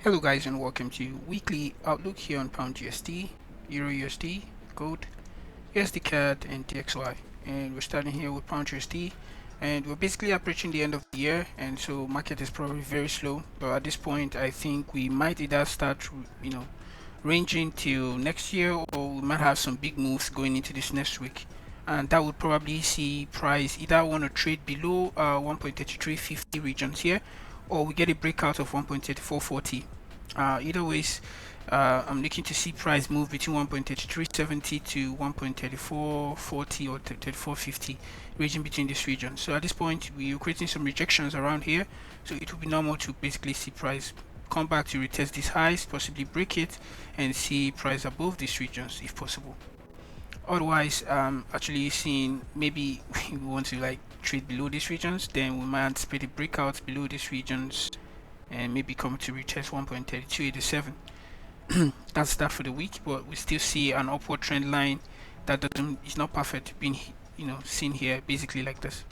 Hello guys, and welcome to weekly outlook here on pound USD, EURUSD, gold, USDCAD and DXY. And we're starting here with pound USD, and we're basically approaching the end of the year, and so market is probably very slow. But at this point, I think we might either start ranging till next year, or we might have some big moves going into this next week. And that would probably see price either want to trade below 1.3350 regions here, or we get a breakout of 1.3440. Either ways, I'm looking to see price move between 1.3370 to 1.3440 or 3450, ranging between this region. So at this point, we are creating some rejections around here, so it will be normal to basically see price come back to retest these highs, possibly break it, and see price above these regions if possible. Otherwise, actually seeing maybe we want to like trade below these regions, then we might anticipate a breakout below these regions and maybe come to retest 1.3287. That's that for the week, but we still see an upward trend line that is not perfect being seen here basically like this.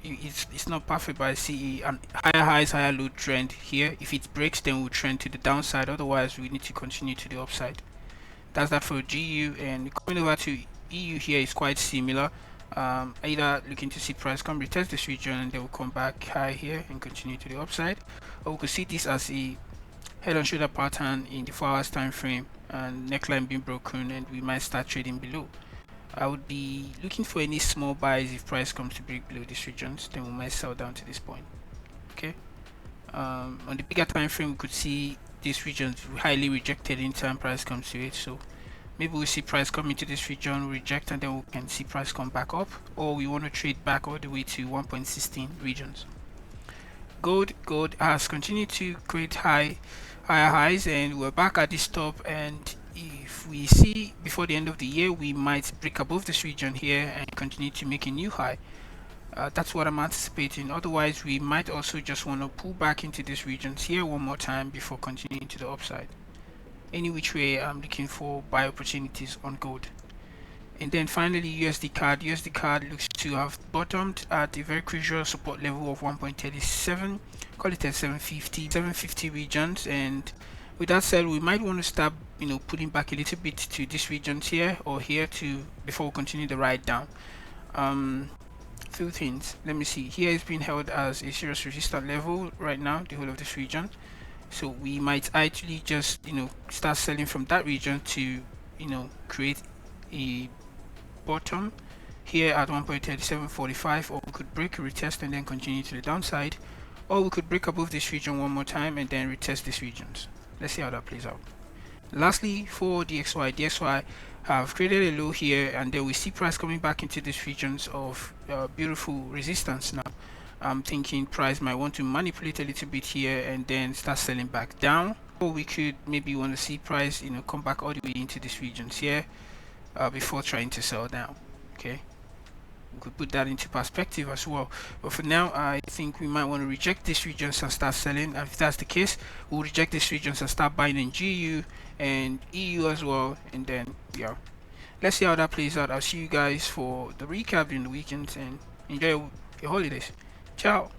It's not perfect, but I see an higher highs, higher low trend here. If it breaks, then we'll trend to the downside. Otherwise, we need to continue to the upside. That's that for GU. And coming over to EU here is quite similar. Either looking to see price come retest this region and they will come back high here and continue to the upside, or we could see this as a head and shoulder pattern in the 4 hours time frame and neckline being broken, and we might start trading below. I would be looking for any small buys if price comes to break below these regions, then we might sell down to this point. Okay. On the bigger time frame, we could see these regions highly rejected anytime price comes to it. So maybe we see price come into this region, reject, and then we can see price come back up, or we want to trade back all the way to 1.16 regions. Gold has continued to create higher highs, and we're back at this top, and if we see before the end of the year, we might break above this region here and continue to make a new high. That's what I'm anticipating. Otherwise, we might also just want to pull back into these regions here one more time before continuing to the upside. Any which way, I'm looking for buy opportunities on gold. And then finally, USDCAD. USDCAD looks to have bottomed at a very crucial support level of 1.37. Call it at 750 regions. And with that said, we might want to start, pulling back a little bit to these regions here or here to before we continue the ride down. Few things. Let me see. Here it's being held as a serious resistance level right now, the whole of this region. So we might actually just start selling from that region to create a bottom here at 1.3745, or we could break, retest, and then continue to the downside, or we could break above this region one more time and then retest these regions. Let's see how that plays out. Lastly, for DXY have created a low here, and then we see price coming back into these regions of beautiful resistance. Now I'm thinking price might want to manipulate a little bit here and then start selling back down, or we could maybe want to see price come back all the way into these regions here before trying to sell down. Okay, we could put that into perspective as well, but for now I think we might want to reject these regions and start selling. And if that's the case, we'll reject these regions and start buying in GU and EU as well, and then let's see how that plays out. I'll see you guys for the recap in the weekend, and enjoy your holidays. Ciao.